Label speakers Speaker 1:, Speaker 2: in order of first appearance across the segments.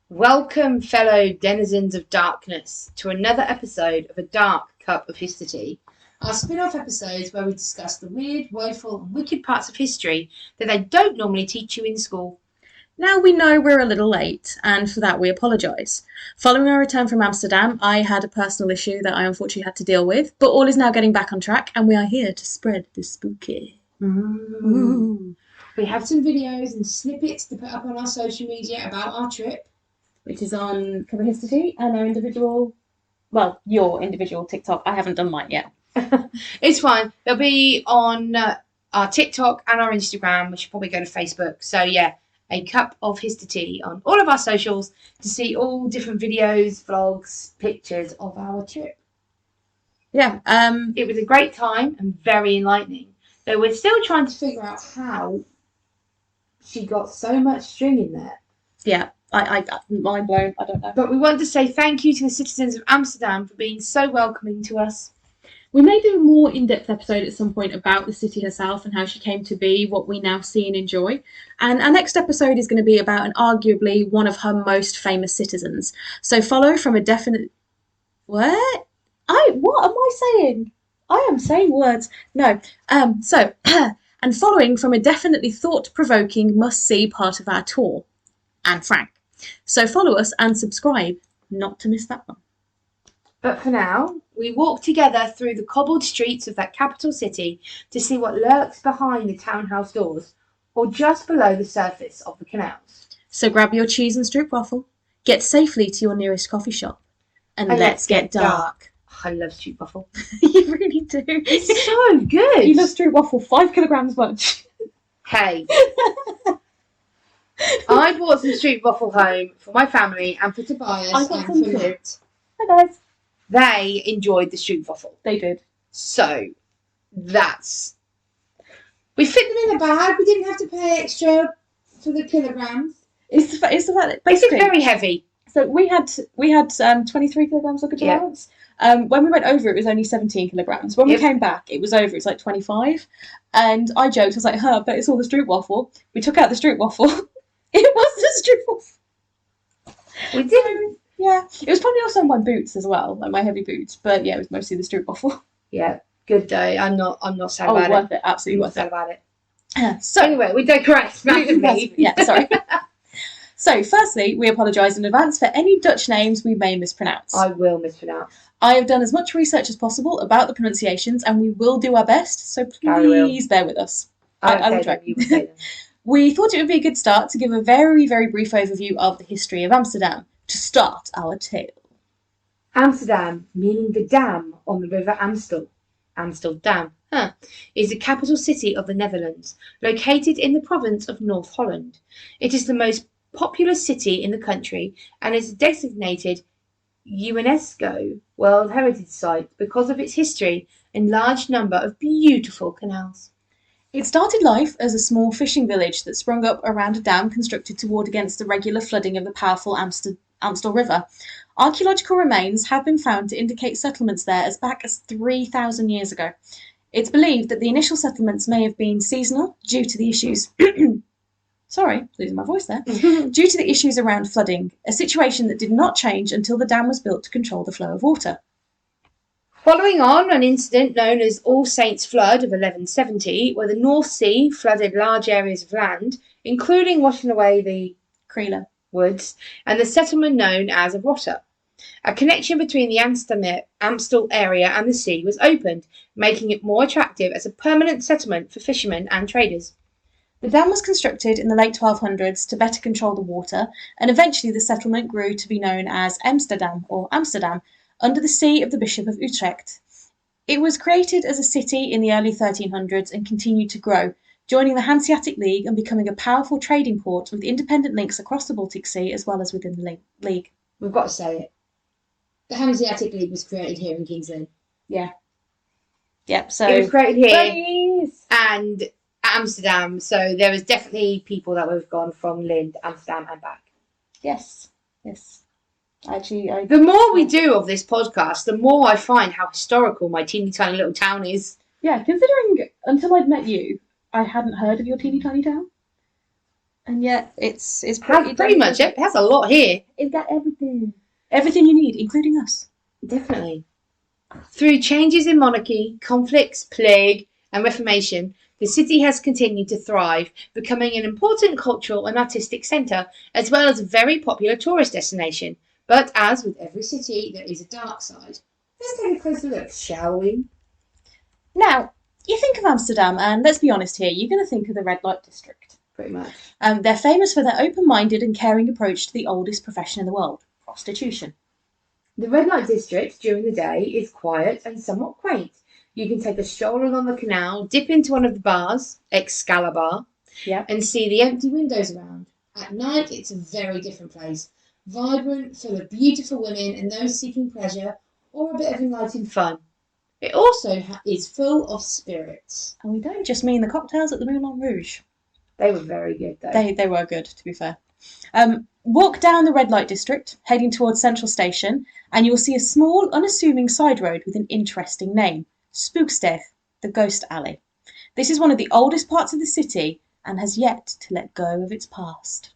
Speaker 1: Welcome, fellow denizens of darkness, to another episode of A Dark Cup of History, our spin-off episodes where we discuss the weird, woeful, and wicked parts of history that they don't normally teach you in school.
Speaker 2: Now we know we're a little late, and for that we apologise. Following our return from Amsterdam, I had a personal issue that I unfortunately had to deal with, but all is now getting back on track, and we are here to spread the spooky.
Speaker 1: Ooh. We have some videos and snippets to put up on our social media about our trip,
Speaker 2: which is on Cover History and your individual TikTok. I haven't done mine yet.
Speaker 1: It's fine. They'll be on our TikTok and our Instagram. We should probably go to Facebook. So yeah, A Cup of History on all of our socials to see all different videos, vlogs, pictures of our trip.
Speaker 2: Yeah.
Speaker 1: It was a great time and very enlightening. Though we're still trying to figure out how she got so much string in there.
Speaker 2: Yeah. I mind blown. I don't know.
Speaker 1: But we want to say thank you to the citizens of Amsterdam for being so welcoming to us.
Speaker 2: We may do a more in-depth episode at some point about the city herself and how she came to be what we now see and enjoy. And our next episode is going to be about and arguably one of her most famous citizens. So follow from a definite... What am I saying? I am saying words. No. And following from a definitely thought-provoking must-see part of our tour. Anne Frank. So follow us and subscribe not to miss that one.
Speaker 1: But for now, we walk together through the cobbled streets of that capital city to see what lurks behind the townhouse doors or just below the surface of the canals.
Speaker 2: So grab your cheese and stroopwafel, get safely to your nearest coffee shop, and let's get dark.
Speaker 1: I love stroopwafel.
Speaker 2: You really do.
Speaker 1: It's so good.
Speaker 2: You love stroopwafel 5 kilograms much.
Speaker 1: Hey. I bought some stroopwafel home for my family and for Tobias
Speaker 2: I got
Speaker 1: and
Speaker 2: some
Speaker 1: for
Speaker 2: too.
Speaker 1: Matt.
Speaker 2: Hi guys.
Speaker 1: They enjoyed the stroopwafel.
Speaker 2: They did.
Speaker 1: So, we fit them in a bag. We didn't have to pay extra for the kilograms.
Speaker 2: It's the fact that
Speaker 1: Basically, it's very heavy.
Speaker 2: So we had 23 kilograms luggage allowance. When we went over, it was only 17 kilograms. When we came back, it was over. It's like 25. And I joked. I was like, I bet it's all the stroopwafel. We took out the stroopwafel. It was the stroopwafel.
Speaker 1: We did.
Speaker 2: Yeah. It was probably also on my boots as well, like my heavy boots. But yeah, it was mostly the stroopwafel.
Speaker 1: Yeah. Good day. I'm not sad about it.
Speaker 2: Worth it. Absolutely worth it.
Speaker 1: Sad about it.
Speaker 2: So
Speaker 1: anyway, we digress massively.
Speaker 2: Yeah, sorry. So, firstly, we apologise in advance for any Dutch names we may mispronounce.
Speaker 1: I will mispronounce.
Speaker 2: I have done as much research as possible about the pronunciations, and we will do our best, so please bear with us. I will try. We thought it would be a good start to give a very, very brief overview of the history of Amsterdam to start our tale.
Speaker 1: Amsterdam, meaning the dam on the river Amstel. Amsterdam, is the capital city of the Netherlands, located in the province of North Holland. It is the most populous city in the country and is designated UNESCO World Heritage Site because of its history and large number of beautiful canals.
Speaker 2: It started life as a small fishing village that sprung up around a dam constructed to ward against the regular flooding of the powerful Amstel River. Archaeological remains have been found to indicate settlements there as back as 3,000 years ago. It's believed that the initial settlements may have been seasonal due to the issues sorry, losing my voice there, due to the issues around flooding, a situation that did not change until the dam was built to control the flow of water.
Speaker 1: Following on an incident known as All Saints' Flood of 1170, where the North Sea flooded large areas of land, including washing away the
Speaker 2: Creeler
Speaker 1: woods, and the settlement known as a rotter. A connection between the Amstel area and the sea was opened, making it more attractive as a permanent settlement for fishermen and traders.
Speaker 2: The dam was constructed in the late 1200s to better control the water, and eventually the settlement grew to be known as Amsterdam or Amsterdam, under the see of the Bishop of Utrecht. It was created as a city in the early 1300s and continued to grow, joining the Hanseatic League and becoming a powerful trading port with independent links across the Baltic Sea as well as within the League.
Speaker 1: We've got to say it. The Hanseatic League was created here in King's Lynn.
Speaker 2: Yeah. Yep, so...
Speaker 1: It was created here.
Speaker 2: Please.
Speaker 1: And Amsterdam, so there was definitely people that would have gone from Lynn to Amsterdam and back.
Speaker 2: Yes.
Speaker 1: The more we do of this podcast, the more I find how historical my teeny tiny little town is.
Speaker 2: Yeah, considering until I'd met you, I hadn't heard of your teeny tiny town. And yet it's
Speaker 1: Has
Speaker 2: pretty
Speaker 1: pretty much it has a lot here.
Speaker 2: It's got everything. Everything you need, including us.
Speaker 1: Definitely. Through changes in monarchy, conflicts, plague, and reformation, the city has continued to thrive, becoming an important cultural and artistic centre, as well as a very popular tourist destination. But as with every city, there is a dark side. Let's take a closer look, shall we?
Speaker 2: Now, you think of Amsterdam, and let's be honest here, you're going to think of the red light district.
Speaker 1: Pretty much.
Speaker 2: They're famous for their open-minded and caring approach to the oldest profession in the world, prostitution.
Speaker 1: The red light district during the day is quiet and somewhat quaint. You can take a stroll along the canal, dip into one of the bars, Excalibur, and see the empty windows around. At night, it's a very different place. Vibrant, full of beautiful women and those seeking pleasure or a bit of enlightening fun. It also is full of spirits.
Speaker 2: And we don't just mean the cocktails at the Moulin Rouge.
Speaker 1: They were very good, though.
Speaker 2: They were good, to be fair. Walk down the red light district, heading towards Central Station, and you will see a small, unassuming side road with an interesting name, Spooksteeg, the Ghost Alley. This is one of the oldest parts of the city and has yet to let go of its past.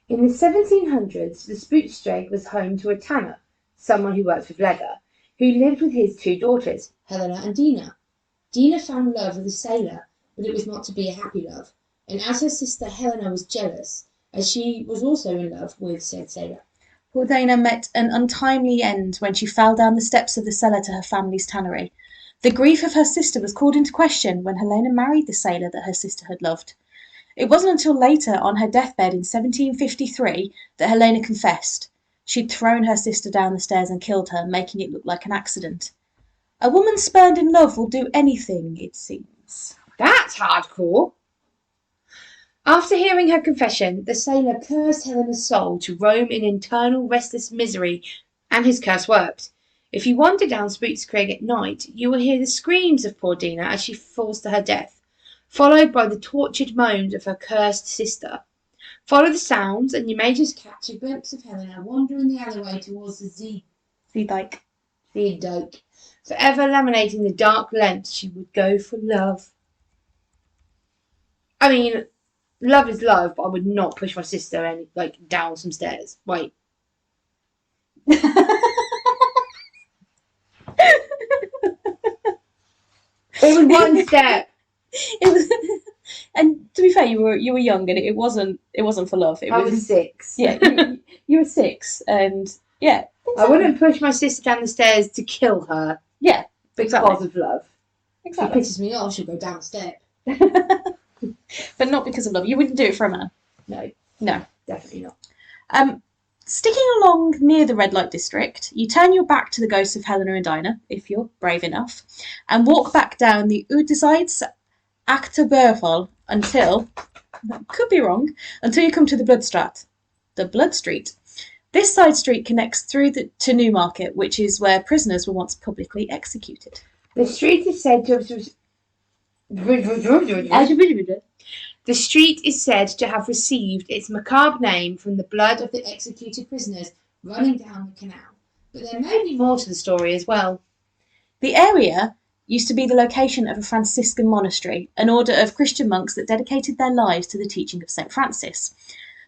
Speaker 1: In the 1700s, the Spooksteeg was home to a tanner, someone who worked with leather, who lived with his two daughters, Helena and Dina. Dina found love with a sailor, but it was not to be a happy love, and as her sister Helena was jealous, as she was also in love with said sailor.
Speaker 2: Poor Dana met an untimely end when she fell down the steps of the cellar to her family's tannery. The grief of her sister was called into question when Helena married the sailor that her sister had loved. It wasn't until later, on her deathbed in 1753, that Helena confessed. She'd thrown her sister down the stairs and killed her, making it look like an accident. A woman spurned in love will do anything, it seems.
Speaker 1: That's hardcore. After hearing her confession, the sailor cursed Helena's soul to roam in eternal restless misery, and his curse worked. If you wander down Spooksteeg at night, you will hear the screams of poor Dina as she falls to her death, followed by the tortured moans of her cursed sister. Follow the sounds, and you may just catch a glimpse of Helena wandering the alleyway towards the
Speaker 2: Zeedijk.
Speaker 1: Forever laminating the dark lengths she would go for love. I mean, love is love, but I would not push my sister down some stairs. Wait. It was one step.
Speaker 2: It was, and to be fair, you were young, and it wasn't for love.
Speaker 1: I was 6.
Speaker 2: Yeah, you were 6, and yeah.
Speaker 1: I wouldn't push my sister down the stairs to kill her.
Speaker 2: Yeah,
Speaker 1: because of love.
Speaker 2: Exactly.
Speaker 1: If she pisses me off, she'll go down the step.
Speaker 2: But not because of love. You wouldn't do it for a man.
Speaker 1: No, definitely not.
Speaker 2: Sticking along near the red light district, you turn your back to the ghosts of Helena and Dinah, if you're brave enough, and walk back down the Uderzijds Achterberval until, could be wrong, until you come to the Bloodstraat, the Blood Street. This side street connects through to Newmarket, which is where prisoners were once publicly executed.
Speaker 1: The street is said to have... The street is said to have received its macabre name from the blood of the executed prisoners running down the canal. But there may be more to the story as well.
Speaker 2: The area used to be the location of a Franciscan monastery, an order of Christian monks that dedicated their lives to the teaching of St. Francis.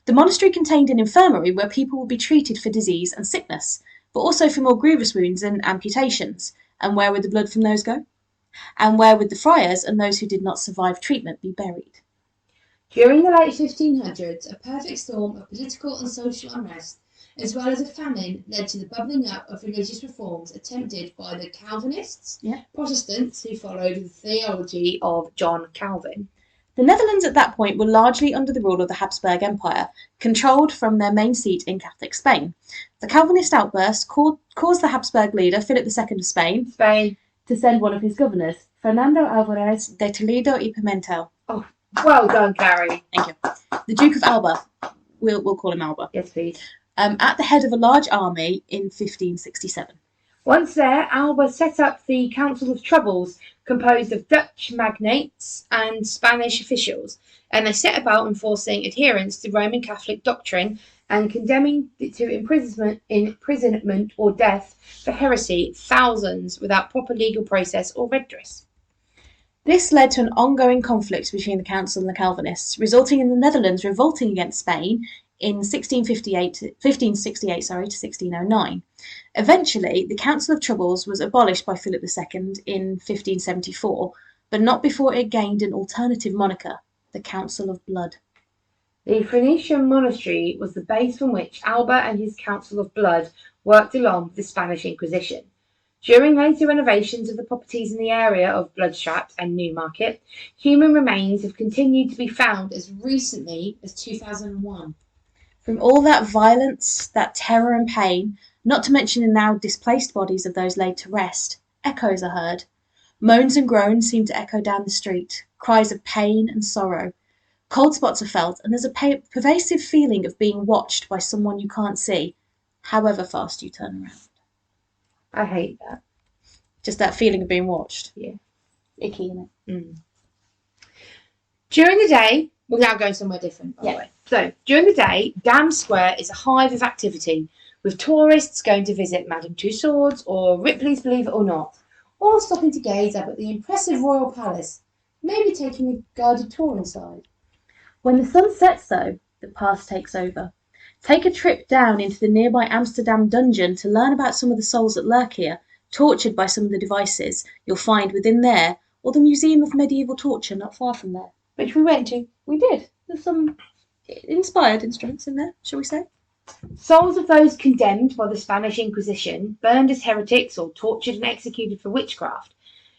Speaker 2: The monastery contained an infirmary where people would be treated for disease and sickness, but also for more grievous wounds and amputations. And where would the blood from those go? And where would the friars and those who did not survive treatment be buried?
Speaker 1: During the late 1500s, a perfect storm of political and social unrest, as well as a famine, led to the bubbling up of religious reforms attempted by the Calvinists, Protestants who followed the theology of John Calvin.
Speaker 2: The Netherlands at that point were largely under the rule of the Habsburg Empire, controlled from their main seat in Catholic Spain. The Calvinist outburst caused the Habsburg leader, Philip II of Spain, to send one of his governors, Fernando Álvarez de Toledo y Pimentel.
Speaker 1: Oh, well done, Carrie.
Speaker 2: Thank you. The Duke of Alba. We'll call him Alba.
Speaker 1: Yes, please.
Speaker 2: At the head of a large army in 1567.
Speaker 1: Once there, Alba set up the Council of Troubles, composed of Dutch magnates and Spanish officials, and they set about enforcing adherence to Roman Catholic doctrine and condemning to imprisonment or death for heresy thousands without proper legal process or redress.
Speaker 2: This led to an ongoing conflict between the council and the Calvinists, resulting in the Netherlands revolting against Spain in 1568 to 1609. Eventually, the Council of Troubles was abolished by Philip II in 1574, but not before it gained an alternative moniker, the Council of Blood.
Speaker 1: The Phoenician monastery was the base from which Albert and his Council of Blood worked along with the Spanish Inquisition. During later renovations of the properties in the area of Bloodstrat and Newmarket, human remains have continued to be found as recently as 2001.
Speaker 2: From all that violence, that terror and pain, not to mention the now displaced bodies of those laid to rest, echoes are heard. Moans and groans seem to echo down the street, cries of pain and sorrow. Cold spots are felt, and there's a pervasive feeling of being watched by someone you can't see, however fast you turn around.
Speaker 1: I hate that.
Speaker 2: Just that feeling of being watched.
Speaker 1: Yeah.
Speaker 2: Icky, isn't it?
Speaker 1: Mm. During the day, we're now going somewhere different, by the way. So, during the day, Dam Square is a hive of activity, with tourists going to visit Madame Tussauds or Ripley's Believe It or Not, all stopping to gaze up at the impressive royal palace, maybe taking a guided tour inside.
Speaker 2: When the sun sets, though, the past takes over. Take a trip down into the nearby Amsterdam dungeon to learn about some of the souls that lurk here, tortured by some of the devices you'll find within there, or the Museum of Medieval Torture not far from there.
Speaker 1: Which we went to.
Speaker 2: We did. There's some inspired instruments in there, shall we say?
Speaker 1: Souls of those condemned by the Spanish Inquisition, burned as heretics or tortured and executed for witchcraft.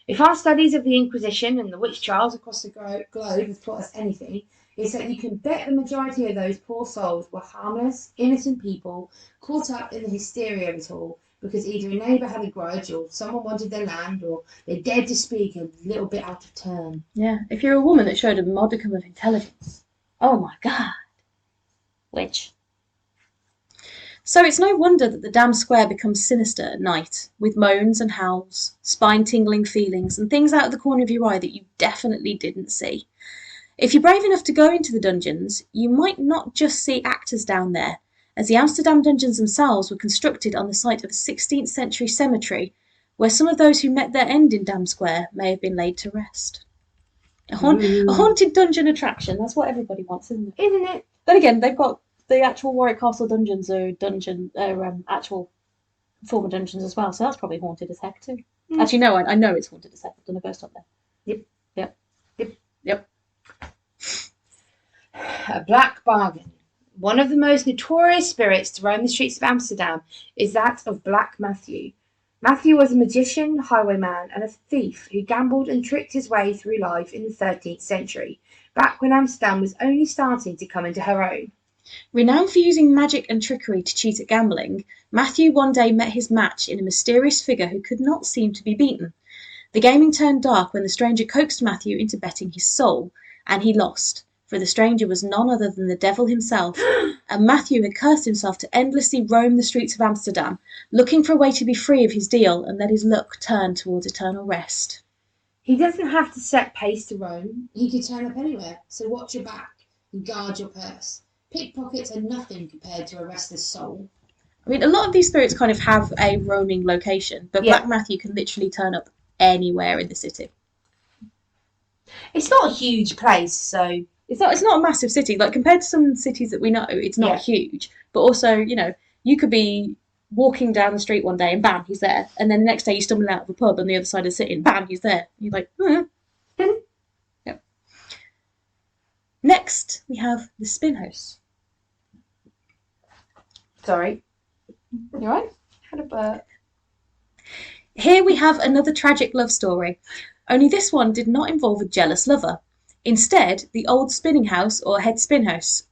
Speaker 1: If our studies of the Inquisition and the witch trials across the globe have taught us anything, it's that you can bet the majority of those poor souls were harmless, innocent people caught up in the hysteria of it all because either a neighbour had a grudge or someone wanted their land or they dared to speak a little bit out of turn.
Speaker 2: Yeah, if you're a woman that showed a modicum of intelligence. Oh my God. Witch. So it's no wonder that the Dam Square becomes sinister at night, with moans and howls, spine-tingling feelings, and things out of the corner of your eye that you definitely didn't see. If you're brave enough to go into the dungeons, you might not just see actors down there, as the Amsterdam dungeons themselves were constructed on the site of a 16th century cemetery, where some of those who met their end in Dam Square may have been laid to rest. A haunted dungeon attraction, that's what everybody wants, isn't it?
Speaker 1: Isn't it?
Speaker 2: Then again, they've got the actual Warwick Castle dungeons are actual former dungeons as well, so that's probably haunted as heck too. Actually, no, I know it's haunted as heck. I've done a ghost up there. Yep.
Speaker 1: A black bargain. One of the most notorious spirits to roam the streets of Amsterdam is that of Black Matthew. Matthew was a magician, highwayman, and a thief who gambled and tricked his way through life in the 13th century, back when Amsterdam was only starting to come into her own.
Speaker 2: Renowned for using magic and trickery to cheat at gambling, Matthew one day met his match in a mysterious figure who could not seem to be beaten. The gaming turned dark when the stranger coaxed Matthew into betting his soul, and he lost, for the stranger was none other than the devil himself, and Matthew had cursed himself to endlessly roam the streets of Amsterdam, looking for a way to be free of his deal and let his luck turn towards eternal rest.
Speaker 1: He doesn't have to set pace to roam. He could turn up anywhere, so watch your back and guard your purse. Pickpockets are nothing compared to a restless soul.
Speaker 2: I mean, a lot of these spirits kind of have a roaming location, but Black Matthew can literally turn up anywhere in the city.
Speaker 1: It's not a huge place, so...
Speaker 2: It's not a massive city. Like, compared to some cities that we know, it's not huge. But also, you know, you could be walking down the street one day and bam, he's there. And then the next day you stumble out of a pub on the other side of the city and bam, he's there. And you're like, Yep. Next, we have the Spin House.
Speaker 1: Sorry.
Speaker 2: You alright?
Speaker 1: Had a burp.
Speaker 2: Here we have another tragic love story. Only this one did not involve a jealous lover. Instead, the old spinning house, or head spin house.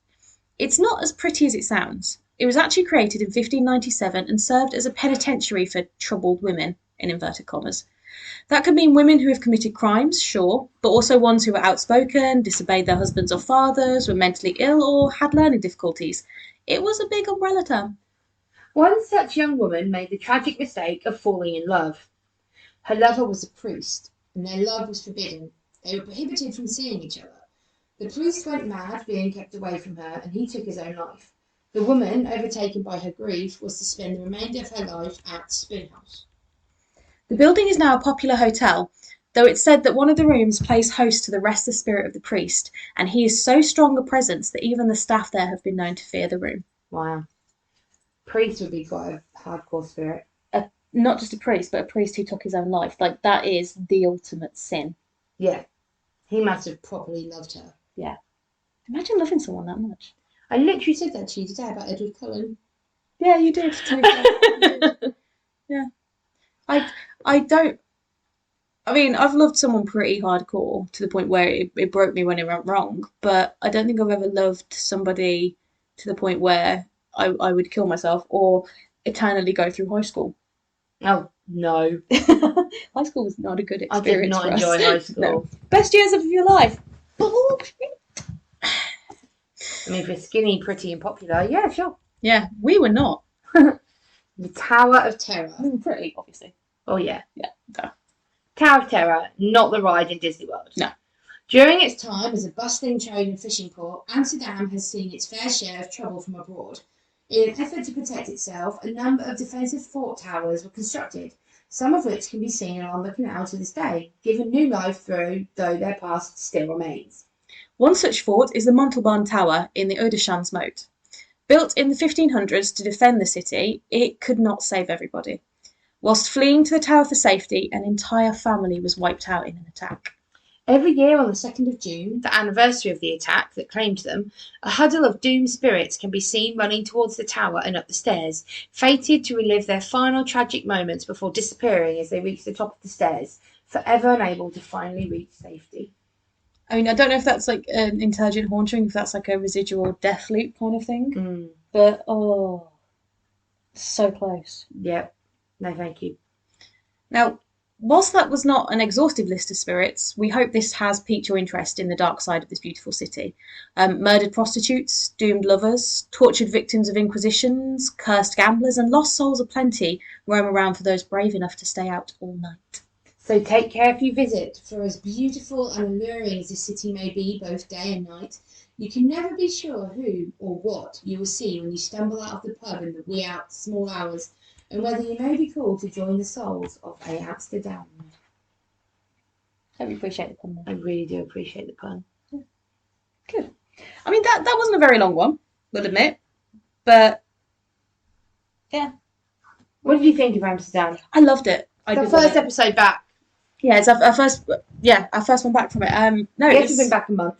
Speaker 2: It's not as pretty as it sounds. It was actually created in 1597 and served as a penitentiary for troubled women, in inverted commas. That could mean women who have committed crimes, sure, but also ones who were outspoken, disobeyed their husbands or fathers, were mentally ill, or had learning difficulties. It was a big umbrella term.
Speaker 1: One such young woman made the tragic mistake of falling in love. Her lover was a priest, and their love was forbidden. They were prohibited from seeing each other. The priest went mad, being kept away from her, and he took his own life. The woman, overtaken by her grief, was to spend the remainder of her life at Spin House.
Speaker 2: The building is now a popular hotel, though it's said that one of the rooms plays host to the restless spirit of the priest, and he is so strong a presence that even the staff there have been known to fear the room.
Speaker 1: Wow. Priest would be quite a hardcore spirit.
Speaker 2: Not just a priest, but a priest who took his own life. Like, that is the ultimate sin.
Speaker 1: Yeah. He must have properly loved her.
Speaker 2: Yeah. Imagine loving someone that much.
Speaker 1: I literally said that to you today about Edward Cullen.
Speaker 2: Yeah, you did. To be fair. You did. Yeah. I don't. I mean, I've loved someone pretty hardcore to the point where it broke me when it went wrong, but I don't think I've ever loved somebody to the point where I would kill myself or eternally go through high school.
Speaker 1: Oh, no.
Speaker 2: High school was not a good
Speaker 1: I
Speaker 2: experience
Speaker 1: did not
Speaker 2: for us.
Speaker 1: enjoy high school.
Speaker 2: No. Best years of your life.
Speaker 1: I mean, if you're skinny, pretty, and popular, yeah, sure.
Speaker 2: Yeah, we were not.
Speaker 1: The Tower of Terror.
Speaker 2: We were pretty, obviously.
Speaker 1: Oh, yeah.
Speaker 2: Yeah. Duh.
Speaker 1: Tower of Terror, not the ride in Disney World.
Speaker 2: No.
Speaker 1: During its time as a bustling trade and fishing port, Amsterdam has seen its fair share of trouble from abroad. In an effort to protect itself, a number of defensive fort towers were constructed, some of which can be seen along the canal to this day, given new life through, though their past still remains.
Speaker 2: One such fort is the Montalban Tower in the Oudeschans moat. Built in the 1500s to defend the city, it could not save everybody. Whilst fleeing to the tower for safety, an entire family was wiped out in an attack.
Speaker 1: Every year on the 2nd of June, the anniversary of the attack that claimed them, a huddle of doomed spirits can be seen running towards the tower and up the stairs, fated to relive their final tragic moments before disappearing as they reach the top of the stairs, forever unable to finally reach safety.
Speaker 2: I mean, I don't know if that's like an intelligent haunting, if that's like a residual death loop kind of thing. But, so close.
Speaker 1: Yep. No, thank you.
Speaker 2: Now, whilst that was not an exhaustive list of spirits, we hope this has piqued your interest in the dark side of this beautiful city. Murdered prostitutes, doomed lovers, tortured victims of inquisitions, cursed gamblers, and lost souls aplenty roam around for those brave enough to stay out all night.
Speaker 1: So take care if you visit, for as beautiful and alluring as this city may be both day and night, you can never be sure who or what you will see when you stumble out of the pub in the wee out small hours, and whether you may be called to join the souls of a Amsterdamned.
Speaker 2: I really appreciate the pun.
Speaker 1: I really do appreciate the pun.
Speaker 2: Yeah. Good. I mean, that wasn't a very long one, we'll admit, but yeah.
Speaker 1: What did you think of Amsterdam?
Speaker 2: I loved it.
Speaker 1: The first episode back.
Speaker 2: Yeah, it's our first one back from it. No,
Speaker 1: it's been back a month.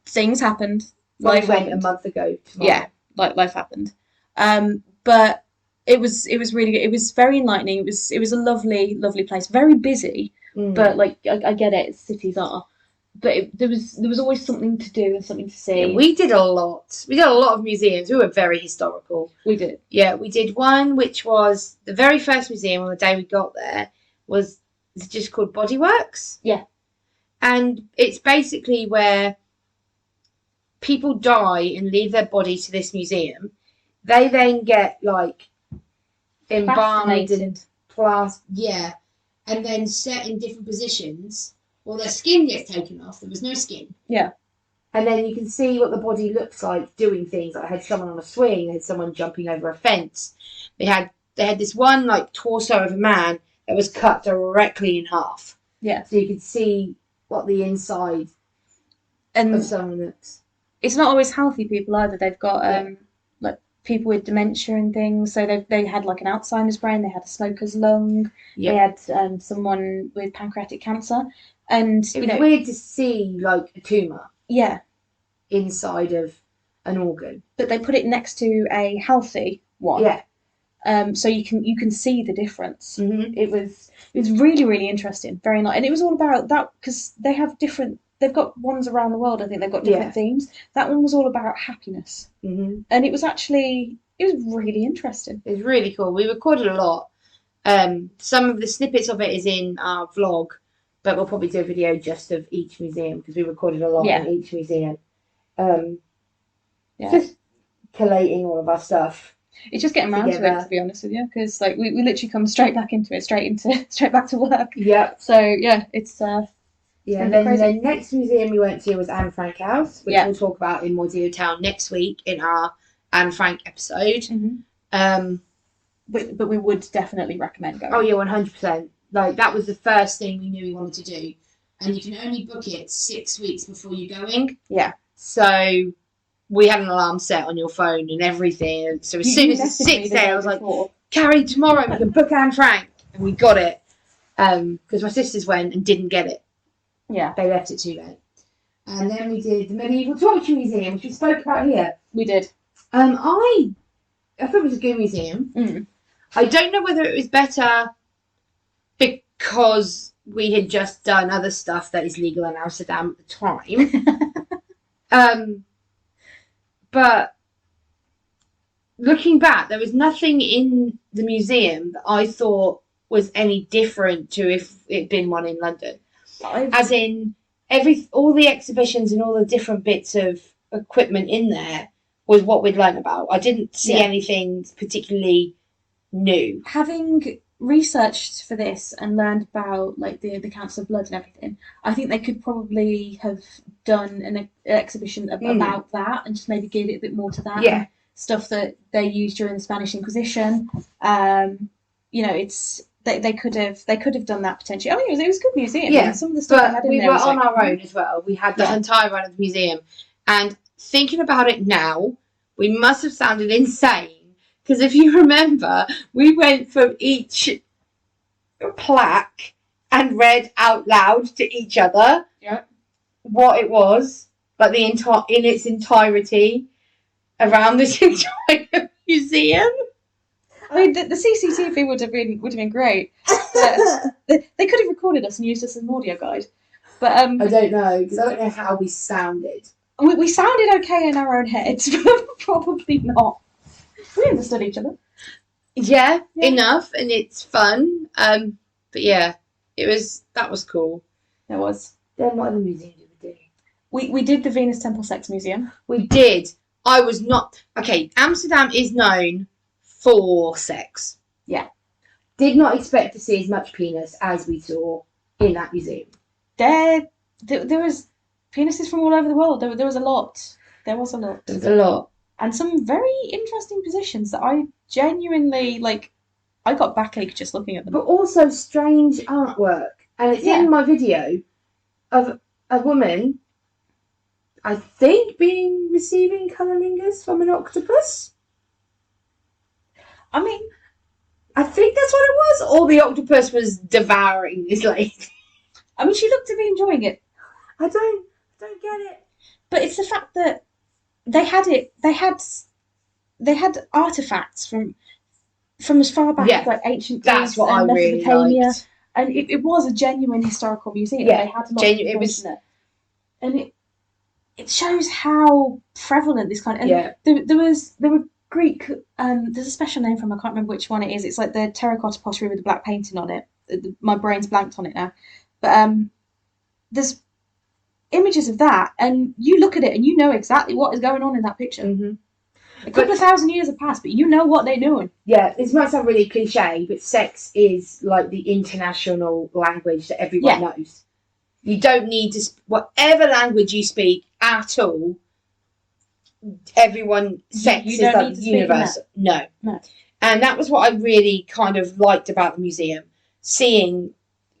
Speaker 2: Things happened.
Speaker 1: Life went a month ago. Tomorrow.
Speaker 2: Yeah, life happened. But it was really good. It was very enlightening. It was a lovely place. Very busy, but like I get it. Cities are, but there was always something to do and something to see.
Speaker 1: Yeah, we did a lot. We did a lot of museums. We were very historical.
Speaker 2: We did.
Speaker 1: Yeah, we did one which was the very first museum on the day we got there was just called Bodyworks.
Speaker 2: Yeah,
Speaker 1: and it's basically where people die and leave their body to this museum. They then get like embalmed and plastered, and then set in different positions. Well, their skin gets taken off. There was no skin.
Speaker 2: Yeah.
Speaker 1: And then you can see what the body looks like doing things. Like I had someone on a swing, I had someone jumping over a fence. They had this one like torso of a man that was cut directly in half.
Speaker 2: Yeah.
Speaker 1: So you could see what the inside of someone looks.
Speaker 2: It's not always healthy people either. They've got like people with dementia and things. So they had like an Alzheimer's brain. They had a smoker's lung. Yep. They had someone with pancreatic cancer. And
Speaker 1: it was weird to see like a tumour.
Speaker 2: Yeah.
Speaker 1: Inside of an organ.
Speaker 2: But they put it next to a healthy one.
Speaker 1: Yeah.
Speaker 2: So you can see the difference.
Speaker 1: Mm-hmm.
Speaker 2: It was really, really interesting. Very nice. And it was all about that because they've got ones around the world. I think they've got different themes. That one was all about happiness.
Speaker 1: Mm-hmm.
Speaker 2: And it was really interesting.
Speaker 1: It was really cool. We recorded a lot. Some of the snippets of it is in our vlog, but we'll probably do a video just of each museum because we recorded a lot in each museum. Just collating all of our stuff.
Speaker 2: It's just getting around to it, to be honest with you, because like we literally come straight back into it, straight back to work.
Speaker 1: Yeah.
Speaker 2: So yeah, it's
Speaker 1: and then the next museum we went to was Anne Frank House, which we'll talk about in more detail next week in our Anne Frank episode.
Speaker 2: Mm-hmm. But we would definitely recommend going.
Speaker 1: Oh yeah, 100%. Like, that was the first thing we knew we wanted to do. And you can only book it 6 weeks before you're going.
Speaker 2: Yeah.
Speaker 1: So we had an alarm set on your phone and everything. So as soon as the 6th day, I was like, Carrie, tomorrow we can book Anne Frank. And we got it. Because my sisters went and didn't get it.
Speaker 2: Yeah.
Speaker 1: They left it too late. And then we did the Medieval Toiletry Museum, which we spoke about here.
Speaker 2: We did.
Speaker 1: I thought it was a good museum.
Speaker 2: Mm.
Speaker 1: I don't know whether it was better because we had just done other stuff that is legal in Amsterdam at the time. But looking back, there was nothing in the museum that I thought was any different to if it'd been one in London. As in, all the exhibitions and all the different bits of equipment in there was what we'd learned about. I didn't see anything particularly new.
Speaker 2: Having researched for this and learned about like the Council of Blood and everything, I think they could probably have done an exhibition about that and just maybe give it a bit more to that.
Speaker 1: Yeah.
Speaker 2: Stuff that they used during the Spanish Inquisition. It's they could have done that potentially. I mean, it was a good museum.
Speaker 1: Yeah,
Speaker 2: and some of the stuff
Speaker 1: but
Speaker 2: had in
Speaker 1: we
Speaker 2: there
Speaker 1: were
Speaker 2: was
Speaker 1: on
Speaker 2: like,
Speaker 1: our own as well. We had the entire run of the museum, and thinking about it now, we must have sounded insane because if you remember, we went from each plaque and read out loud to each other what it was, like in its entirety around this entire museum.
Speaker 2: I mean, the CCTV would have been great. They could have recorded us and used us as an audio guide, but
Speaker 1: I don't know because I don't know how we sounded.
Speaker 2: We sounded okay in our own heads, but probably not. We understood each other.
Speaker 1: Yeah, enough, and it's fun. But yeah, that was cool.
Speaker 2: It was.
Speaker 1: Then what other museum did we do?
Speaker 2: We did the Venus Temple Sex Museum.
Speaker 1: We did. I was not okay. Amsterdam is known for sex.
Speaker 2: Yeah.
Speaker 1: Did not expect to see as much penis as we saw in that museum.
Speaker 2: There was penises from all over the world. There was a lot. There was a lot. And some very interesting positions that I genuinely like. I got backache just looking at them.
Speaker 1: But also strange artwork. And it's in my video of a woman, I think, receiving cunnilingus from an octopus.
Speaker 2: I mean,
Speaker 1: I think that's what it was. Or the octopus was devouring this lady.
Speaker 2: I mean, she looked to be enjoying it.
Speaker 1: I don't get it.
Speaker 2: But it's the fact that they had artifacts from as far back as like ancient Greece.
Speaker 1: That's what I really liked.
Speaker 2: And it was a genuine historical museum.
Speaker 1: Yeah,
Speaker 2: they had a lot of information in it. And it shows how prevalent this kind of... And there were Greek... there's a special name for them, I can't remember which one it is. It's like the terracotta pottery with the black painting on it. My brain's blanked on it now. But there's images of that, and you look at it and you know exactly what is going on in that picture.
Speaker 1: Mm-hmm.
Speaker 2: A couple of thousand years have passed, but you know what they're doing. Yeah,
Speaker 1: this might sound really cliche, but sex is like the international language that everyone knows. You don't need to... whatever language you speak at all, everyone... sex is like universal. No. And that was what I really kind of liked about the museum. Seeing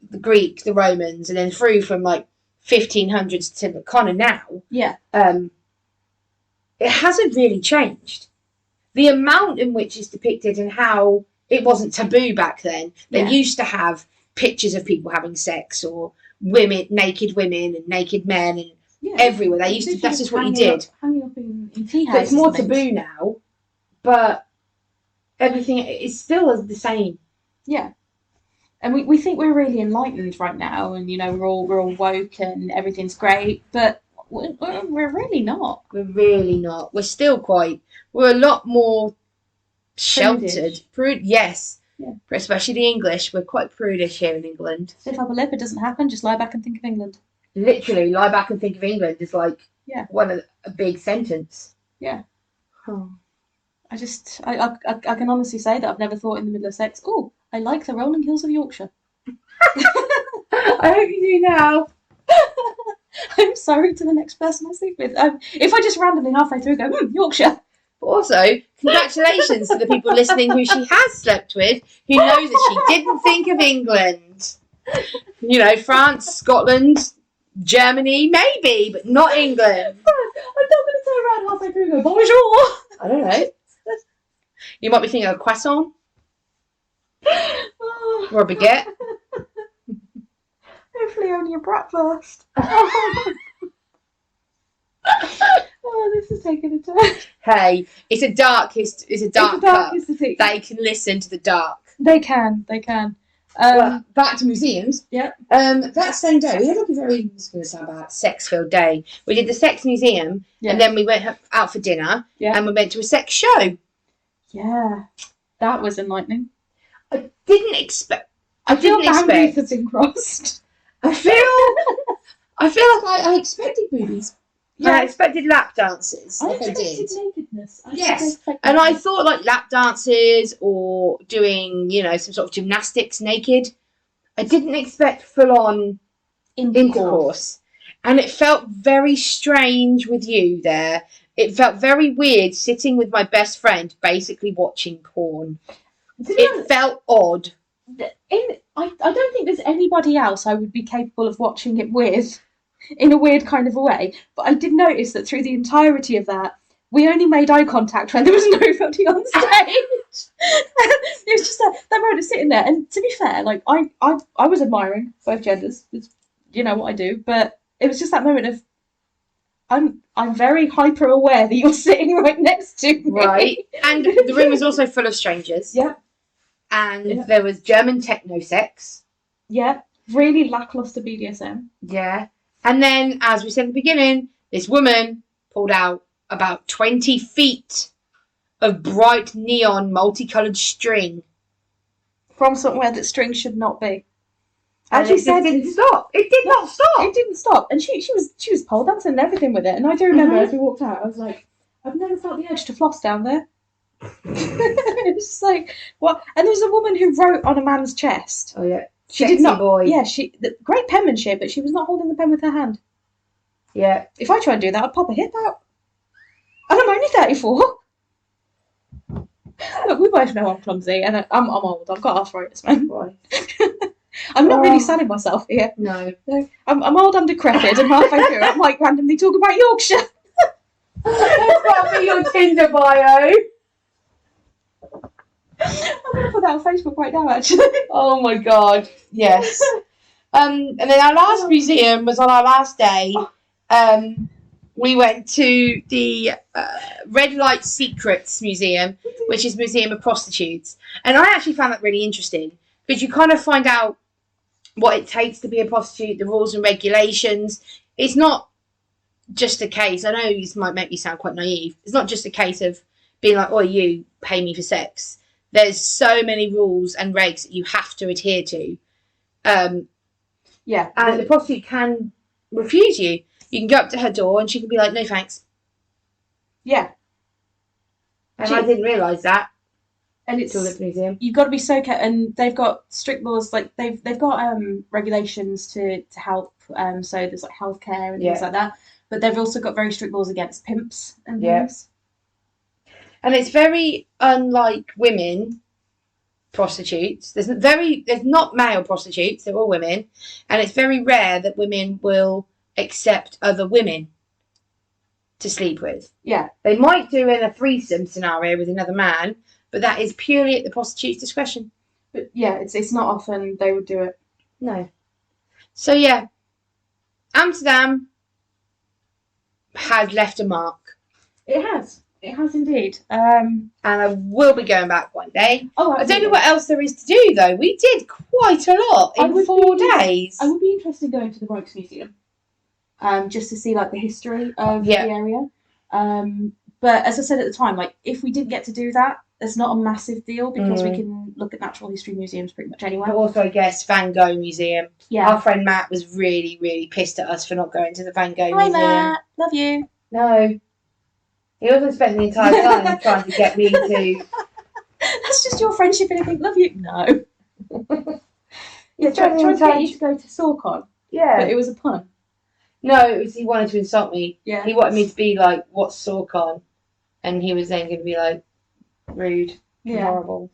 Speaker 1: the Greek, the Romans, and then through from like 1500s to kind of now.
Speaker 2: Yeah.
Speaker 1: It hasn't really changed. The amount in which it's depicted and how it wasn't taboo back then. They used to have pictures of people having sex or naked women and naked men and everywhere. They used to. That's just what you did.
Speaker 2: Hanging up in tea houses.
Speaker 1: But it's more taboo now. But everything is still the same.
Speaker 2: Yeah. And we think we're really enlightened right now, and we're all woke and everything's great, but we're really not.
Speaker 1: We're really not. We're a lot more sheltered. Yes. Yeah. Especially the English. We're quite prudish here in England.
Speaker 2: If upper lip, it doesn't happen, just lie back and think of England.
Speaker 1: Literally, lie back and think of England is like a big sentence.
Speaker 2: Yeah. Oh. I can honestly say that I've never thought in the middle of sex, oh, I like the rolling hills of Yorkshire.
Speaker 1: I hope you do now.
Speaker 2: I'm sorry to the next person I sleep with. If I just randomly halfway through go, Yorkshire.
Speaker 1: Also, congratulations to the people listening who she has slept with, who knows that she didn't think of England. You know, France, Scotland, Germany, maybe, but not England.
Speaker 2: I'm not going to turn around halfway through and go, bonjour.
Speaker 1: I don't know. You might be thinking of a croissant or a baguette.
Speaker 2: Hopefully only a breakfast. Oh, this is taking a turn.
Speaker 1: Hey, it's a dark cup.
Speaker 2: History.
Speaker 1: They can listen to the dark.
Speaker 2: They can.
Speaker 1: Well, back to museums.
Speaker 2: Yeah.
Speaker 1: That same day, we had like a very, this is going to sound bad, sex-filled day. We did the sex museum, and then we went out for dinner, and we went to a sex show.
Speaker 2: Yeah, that was enlightening.
Speaker 1: I didn't expect.
Speaker 2: Boundaries have been crossed.
Speaker 1: I feel like I expected boobies. Yeah. I expected lap dances.
Speaker 2: I expected nakedness.
Speaker 1: And I thought like lap dances or doing, you know, some sort of gymnastics naked. I didn't expect full-on intercourse. And it felt very strange with you there. It felt very weird sitting with my best friend basically watching porn. It felt odd.
Speaker 2: I don't think there's anybody else I would be capable of watching it with in a weird kind of a way. But I did notice that through the entirety of that, we only made eye contact when there was nobody on stage. It was just that moment of sitting there. And to be fair, like I was admiring both genders. It's, you know what I do. But it was just that moment of I'm very hyper aware that you're sitting right next to me.
Speaker 1: Right. And the room was also full of strangers.
Speaker 2: Yeah.
Speaker 1: And there was German techno sex.
Speaker 2: Yeah. Really lackluster BDSM.
Speaker 1: Yeah. And then, as we said at the beginning, this woman pulled out about 20 feet of bright neon multicoloured string.
Speaker 2: From somewhere that string should not be.
Speaker 1: And it didn't stop. It did not stop.
Speaker 2: It didn't stop. And she was pole dancing and everything with it. And I do remember as we walked out, I was like, I've never felt the urge to floss down there. It was just like, what? And there was a woman who wrote on a man's chest.
Speaker 1: Oh, yeah.
Speaker 2: She did not. Boy. Yeah, great penmanship, but she was not holding the pen with her hand.
Speaker 1: Yeah.
Speaker 2: If I try and do that, I'd pop a hip out. And I'm only 34. Look, we both know I'm clumsy, and I'm old. I've got arthritis, man.
Speaker 1: Right.
Speaker 2: I'm not really selling myself here.
Speaker 1: No.
Speaker 2: I'm old, I'm decrepit, and halfway through, I might randomly talk about Yorkshire.
Speaker 1: That's got to be your Tinder bio.
Speaker 2: I'm going to put that on Facebook right now, actually.
Speaker 1: Oh my god, yes. And then our last museum was on our last day. We went to the Red Light Secrets Museum, which is a museum of prostitutes. And I actually found that really interesting because you kind of find out what it takes to be a prostitute, the rules and regulations. It's not just a case, I know this might make me sound quite naive, it's not just a case of being like, oh, you pay me for sex. There's so many rules and regs that you have to adhere to.
Speaker 2: Yeah.
Speaker 1: And the prostitute can refuse you. You can go up to her door and she can be like, no thanks.
Speaker 2: Yeah.
Speaker 1: And I didn't realise that.
Speaker 2: And it's
Speaker 1: the museum.
Speaker 2: You've got to be so careful, and they've got strict laws. Like they've got regulations to help. So there's like healthcare and things like that. But they've also got very strict laws against pimps and things.
Speaker 1: And it's very unlike women prostitutes. There's not male prostitutes. They're all women, and it's very rare that women will accept other women to sleep with.
Speaker 2: Yeah,
Speaker 1: they might do in a threesome scenario with another man. But that is purely at the prostitute's discretion.
Speaker 2: But yeah, it's not often they would do it.
Speaker 1: No. So yeah, Amsterdam has left a mark.
Speaker 2: It has. It has indeed.
Speaker 1: And I will be going back one day.
Speaker 2: Oh,
Speaker 1: I don't know what else there is to do though. We did quite a lot in 4 days.
Speaker 2: I would be interested in going to the Rijksmuseum, just to see like the history of the area. But as I said at the time, like if we didn't get to do that, it's not a massive deal because we can look at natural history museums pretty much anywhere.
Speaker 1: But also, I guess, Van Gogh Museum. Yeah. Our friend Matt was really, really pissed at us for not going to the Van Gogh Museum.
Speaker 2: Hi, Matt. Love you.
Speaker 1: No. He also spent the entire time trying to get me to...
Speaker 2: That's just your friendship and I think, love you. No. Yeah, trying to get you to go to Sorcon.
Speaker 1: Yeah.
Speaker 2: But it was a pun.
Speaker 1: No, it was he wanted to insult me.
Speaker 2: Yeah.
Speaker 1: He wanted me to be like, what's Sorcon? And he was then going to be like, rude, horrible.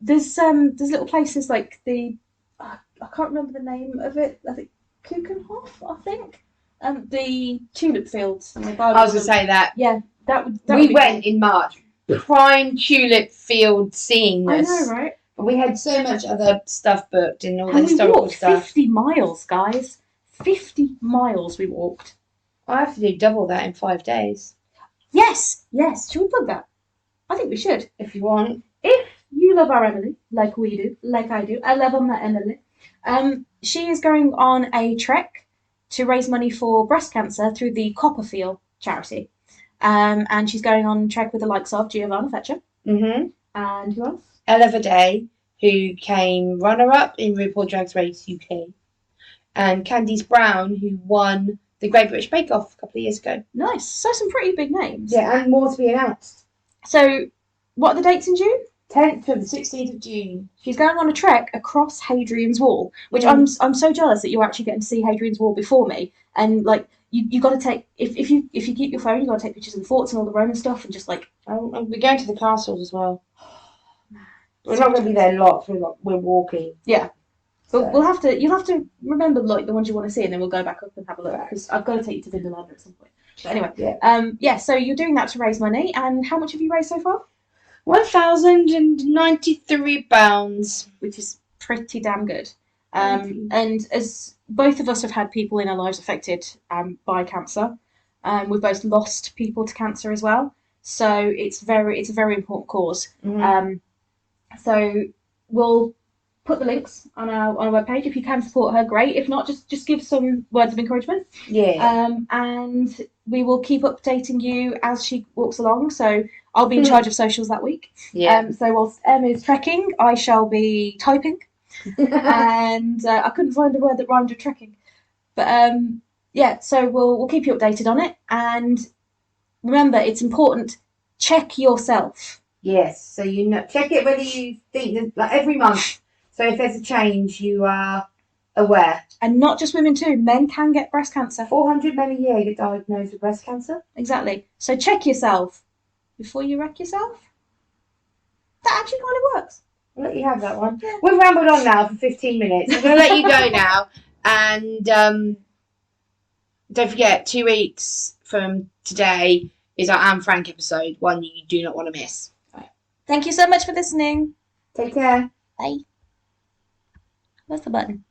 Speaker 2: There's little places like I I can't remember the name of it. I think Kuchenhof, I think. The tulip fields. And
Speaker 1: I was going to say that.
Speaker 2: Yeah, that would
Speaker 1: we
Speaker 2: be
Speaker 1: went
Speaker 2: cool.
Speaker 1: in March. Prime tulip field seeing
Speaker 2: I
Speaker 1: this.
Speaker 2: know, right?
Speaker 1: But we had so much other stuff booked and all the
Speaker 2: And we
Speaker 1: historical
Speaker 2: walked
Speaker 1: stuff.
Speaker 2: 50 miles, guys. 50 miles we walked.
Speaker 1: I have to do double that in 5 days.
Speaker 2: Yes. Should we plug that? I think we should.
Speaker 1: If you want.
Speaker 2: If you love our Emily, like we do, like I do, I love my Emily. She is going on a trek to raise money for breast cancer through the Copperfield charity. And she's going on a trek with the likes of Giovanna Fetcher.
Speaker 1: Mm-hmm.
Speaker 2: And who else?
Speaker 1: Ella Day, who came runner-up in RuPaul Drag Race UK. And Candice Brown, who won the Great British Bake Off a couple of years ago.
Speaker 2: Nice. So some pretty big names.
Speaker 1: Yeah, and more to be announced.
Speaker 2: So, what are the dates in June?
Speaker 1: 10th to the 16th of June.
Speaker 2: She's going on a trek across Hadrian's Wall, which I'm so jealous that you're actually getting to see Hadrian's Wall before me. And like you got to take if you keep your phone, you got to take pictures of the forts and all the Roman stuff, and just like
Speaker 1: we're going to the castles as well. We're not going to be there a lot. We're walking.
Speaker 2: Yeah. But you'll have to remember like the ones you want to see, and then we'll go back up and have a look because I've got to take you to Vindalanda at some point. But anyway, so you're doing that to raise money, and how much have you raised so far?
Speaker 1: £1,093,
Speaker 2: which is pretty damn good. And as both of us have had people in our lives affected by cancer, we've both lost people to cancer as well. So it's a very important cause.
Speaker 1: Mm-hmm.
Speaker 2: So we'll put the links on our webpage. If you can support her, great. If not, just give some words of encouragement.
Speaker 1: Yeah.
Speaker 2: And we will keep updating you as she walks along. So I'll be in charge of socials that week.
Speaker 1: Yeah.
Speaker 2: So whilst Em is trekking, I shall be typing. And I couldn't find a word that rhymed with trekking. But so we'll keep you updated on it. And remember, it's important. Check yourself.
Speaker 1: Yes. So check it whether you think that, like every month. So if there's a change, you are aware.
Speaker 2: And not just women too. Men can get breast cancer.
Speaker 1: 400 men a year get diagnosed with breast cancer.
Speaker 2: Exactly. So check yourself before you wreck yourself. That actually kind of works.
Speaker 1: I'll let you have that one. Yeah. We've rambled on now for 15 minutes. I'm going to let you go now. And don't forget, 2 weeks from today is our Anne Frank episode, one you do not want to miss.
Speaker 2: Right. Thank you so much for listening.
Speaker 1: Take care.
Speaker 2: Bye. Where's the button?